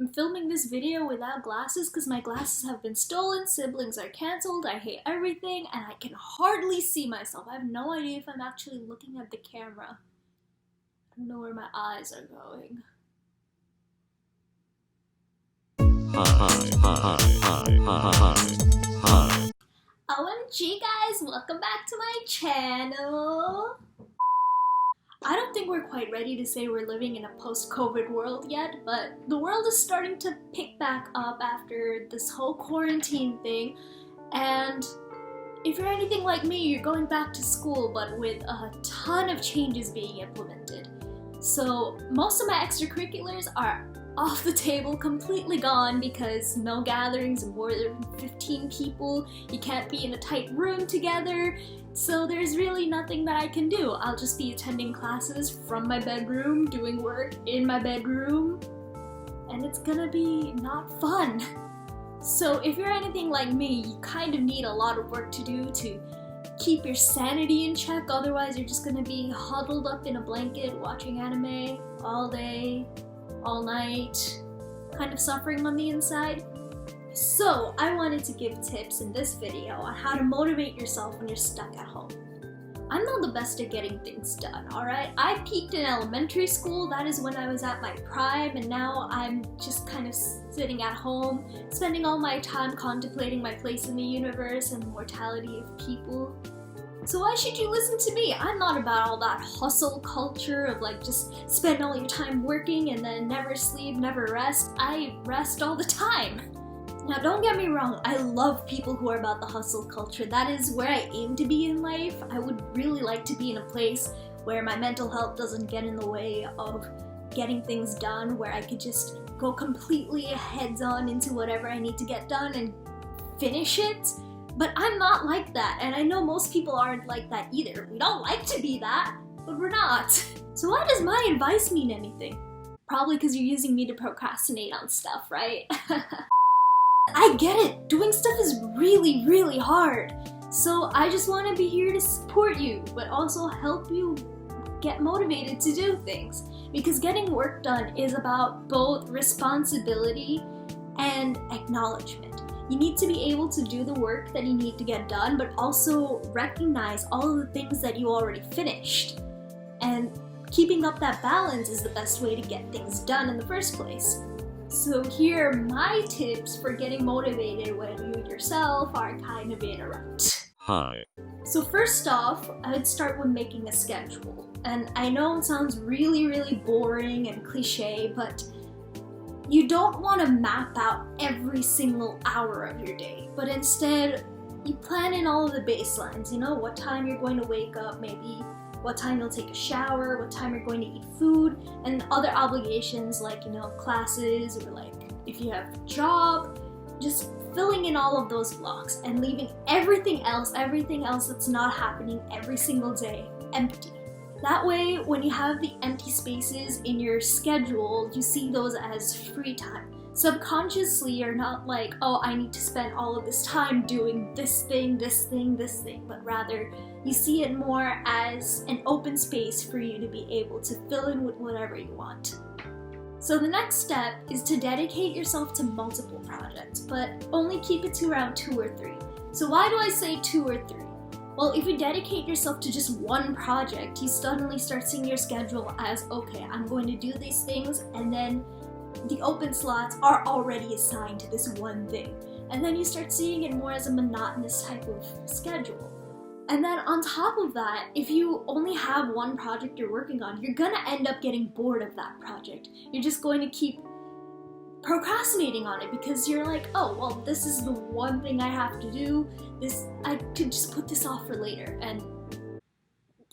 I'm filming this video without glasses because my glasses have been stolen, siblings are cancelled, I hate everything, and I can hardly see myself. I have no idea if I'm actually looking at the camera. I don't know where my eyes are going. Hi. OMG guys, welcome back to my channel! I don't think we're quite ready to say we're living in a post-COVID world yet, but the world is starting to pick back up after this whole quarantine thing, and if you're anything like me, you're going back to school, but with a ton of changes being implemented. So most of my extracurriculars are off the table, completely gone, because no gatherings of more than 15 people, you can't be in a tight room together, so there's really nothing that I can do. I'll just be attending classes from my bedroom, doing work in my bedroom, and it's gonna be not fun. So if you're anything like me, you kind of need a lot of work to do to keep your sanity in check, otherwise you're just gonna be huddled up in a blanket watching anime all day, all night, kind of suffering on the inside. So I wanted to give tips in this video on how to motivate yourself when you're stuck at home. I'm not the best at getting things done, alright? I peaked in elementary school, that is when I was at my prime, and now I'm just kind of sitting at home, spending all my time contemplating my place in the universe and the mortality of people. So why should you listen to me? I'm not about all that hustle culture of like just spend all your time working and then never sleep, never rest. I rest all the time. Now don't get me wrong, I love people who are about the hustle culture. That is where I aim to be in life. I would really like to be in a place where my mental health doesn't get in the way of getting things done, where I could just go completely heads on into whatever I need to get done and finish it. But I'm not like that, and I know most people aren't like that either. We don't like to be that, but we're not. So why does my advice mean anything? Probably because you're using me to procrastinate on stuff, right? I get it, doing stuff is really, really hard. So I just want to be here to support you, but also help you get motivated to do things. Because getting work done is about both responsibility and acknowledgement. You need to be able to do the work that you need to get done, but also recognize all of the things that you already finished. And keeping up that balance is the best way to get things done in the first place. So here are my tips for getting motivated when you yourself are kind of in a rut. Hi. So first off, I would start with making a schedule. And I know it sounds really, really boring and cliche, but you don't want to map out every single hour of your day, but instead you plan in all of the baselines, you know, what time you're going to wake up, maybe what time you'll take a shower, what time you're going to eat food, and other obligations like, you know, classes, or like if you have a job, just filling in all of those blocks and leaving everything else that's not happening every single day empty. That way, when you have the empty spaces in your schedule, you see those as free time. Subconsciously, you're not like, oh, I need to spend all of this time doing this thing, but rather you see it more as an open space for you to be able to fill in with whatever you want. So the next step is to dedicate yourself to multiple projects, but only keep it to around 2 or 3. So why do I say 2 or 3? Well, if you dedicate yourself to just one project, you suddenly start seeing your schedule as, okay, I'm going to do these things, and then the open slots are already assigned to this one thing. And then you start seeing it more as a monotonous type of schedule. And then on top of that, if you only have one project you're working on, you're gonna end up getting bored of that project. You're just going to keep procrastinating on it because you're like, oh, well, this is the one thing I have to do. I could just put this off for later, and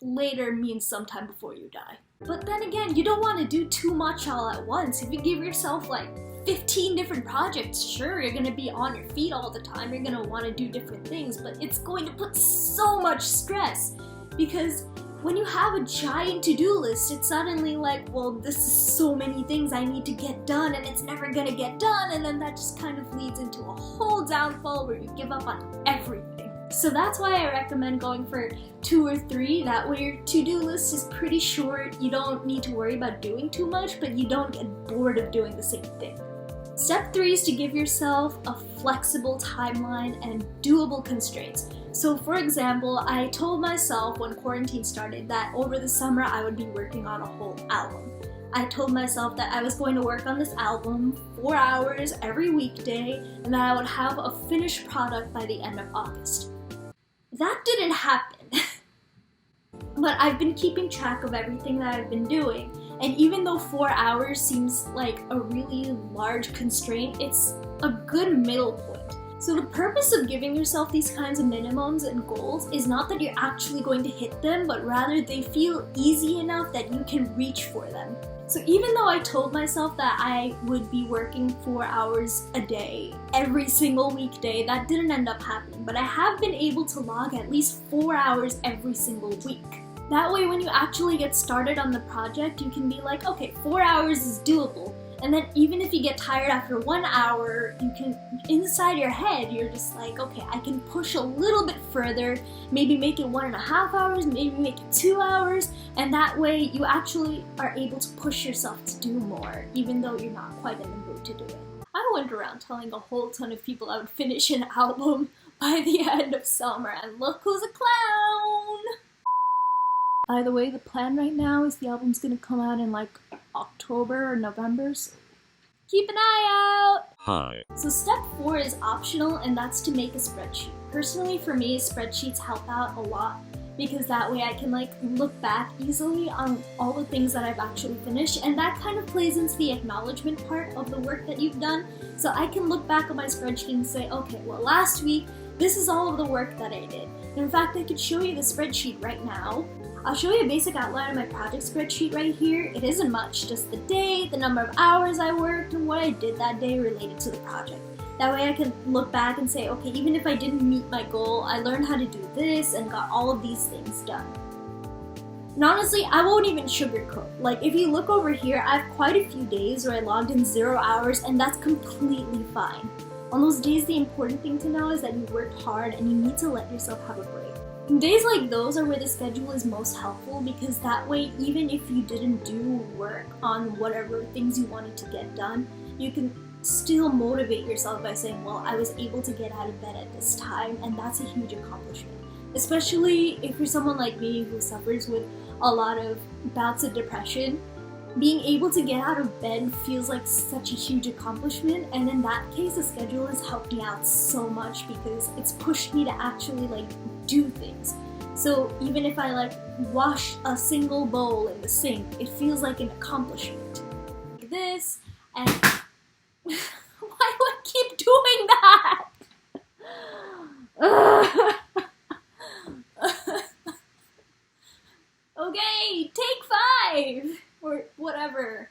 later means sometime before you die. But then again, you don't want to do too much all at once. If you give yourself like 15 different projects, sure, you're gonna be on your feet all the time, you're gonna want to do different things, but it's going to put so much stress because when you have a giant to-do list, it's suddenly like, well, this is so many things I need to get done and it's never gonna get done, and then that just kind of leads into a whole downfall where you give up on everything. So that's why I recommend going for 2 or 3, that way your to-do list is pretty short, you don't need to worry about doing too much, but you don't get bored of doing the same thing. Step 3 is to give yourself a flexible timeline and doable constraints. So for example, I told myself when quarantine started that over the summer I would be working on a whole album. I told myself that I was going to work on this album 4 hours every weekday and that I would have a finished product by the end of August. That didn't happen. But I've been keeping track of everything that I've been doing, and even though 4 hours seems like a really large constraint, it's a good middle point. So the purpose of giving yourself these kinds of minimums and goals is not that you're actually going to hit them, but rather they feel easy enough that you can reach for them. So even though I told myself that I would be working 4 hours a day every single weekday, that didn't end up happening, but I have been able to log at least 4 hours every single week. That way when you actually get started on the project, you can be like, okay, 4 hours is doable. And then even if you get tired after 1 hour, you can, inside your head, you're just like, okay, I can push a little bit further, maybe make it 1.5 hours, maybe make it 2 hours, and that way you actually are able to push yourself to do more, even though you're not quite in the mood to do it. I went around telling a whole ton of people I would finish an album by the end of summer, and look who's a clown! By the way, the plan right now is the album's gonna come out in like October or November, so keep an eye out! Hi. So step 4 is optional, and that's to make a spreadsheet. Personally, for me, spreadsheets help out a lot because that way I can like look back easily on all the things that I've actually finished, and that kind of plays into the acknowledgement part of the work that you've done. So I can look back on my spreadsheet and say, okay, well last week, this is all of the work that I did. And in fact, I could show you the spreadsheet right now. I'll show you a basic outline of my project spreadsheet right here. It isn't much, just the date, the number of hours I worked, and what I did that day related to the project. That way I can look back and say, okay, even if I didn't meet my goal, I learned how to do this and got all of these things done. And honestly, I won't even sugarcoat. Like, if you look over here, I have quite a few days where I logged in 0 hours, and that's completely fine. On those days, the important thing to know is that you worked hard and you need to let yourself have a break. And days like those are where the schedule is most helpful, because that way, even if you didn't do work on whatever things you wanted to get done, you can still motivate yourself by saying, well, I was able to get out of bed at this time, and that's a huge accomplishment. Especially if you're someone like me who suffers with a lot of bouts of depression, being able to get out of bed feels like such a huge accomplishment, and in that case, the schedule has helped me out so much because it's pushed me to actually like do things. So even if I like wash a single bowl in the sink, it feels like an accomplishment. Like this, and why do I keep doing that? Okay, take 5! Or whatever.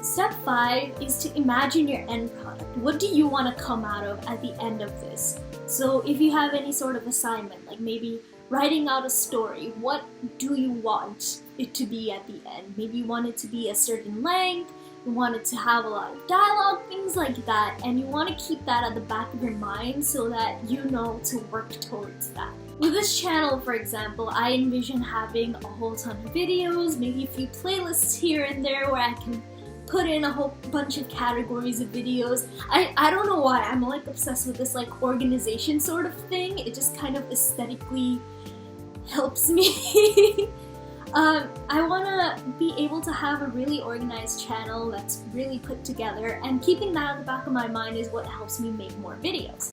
Step 5 is to imagine your end product. What do you want to come out of at the end of this? So if you have any sort of assignment, like maybe writing out a story, what do you want it to be at the end? Maybe you want it to be a certain length, you want it to have a lot of dialogue, things like that, and you want to keep that at the back of your mind so that you know to work towards that. With this channel, for example, I envision having a whole ton of videos, maybe a few playlists here and there where I can put in a whole bunch of categories of videos. I don't know why, I'm like obsessed with this like organization sort of thing. It just kind of aesthetically helps me. I want to be able to have a really organized channel that's really put together, and keeping that at the back of my mind is what helps me make more videos.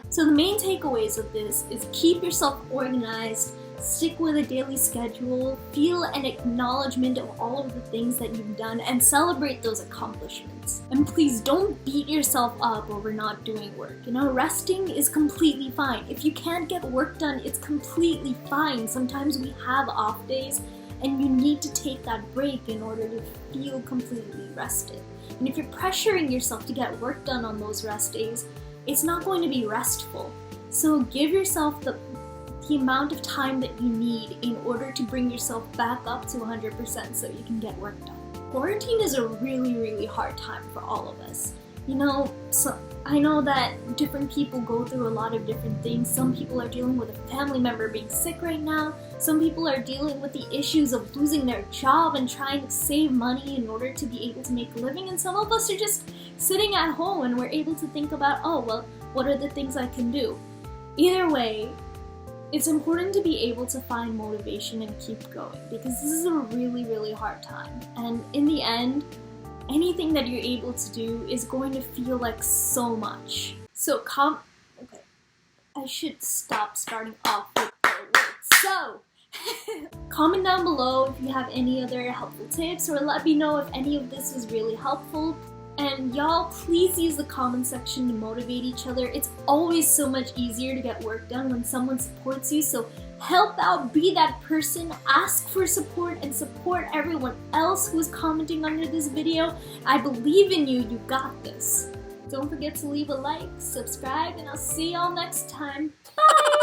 So the main takeaways of this is keep yourself organized, stick with a daily schedule, feel an acknowledgement of all of the things that you've done, and celebrate those accomplishments. And please don't beat yourself up over not doing work. You know, resting is completely fine. If you can't get work done, it's completely fine. Sometimes we have off days, and you need to take that break in order to feel completely rested. And if you're pressuring yourself to get work done on those rest days, it's not going to be restful. So give yourself the amount of time that you need in order to bring yourself back up to 100% so you can get work done. Quarantine is a really, really hard time for all of us. You know, so I know that different people go through a lot of different things. Some people are dealing with a family member being sick right now. Some people are dealing with the issues of losing their job and trying to save money in order to be able to make a living, and some of us are just sitting at home and we're able to think about, oh, well, what are the things I can do? Either way, it's important to be able to find motivation and keep going, because this is a really, really hard time. And in the end, anything that you're able to do is going to feel like so much. So okay, I should stop starting off with the words. So, comment down below if you have any other helpful tips, or let me know if any of this was really helpful. And y'all, please use the comment section to motivate each other. It's always so much easier to get work done when someone supports you, so help out, be that person, ask for support, and support everyone else who's commenting under this video. I believe in you, you got this. Don't forget to leave a like, subscribe, and I'll see y'all next time. Bye!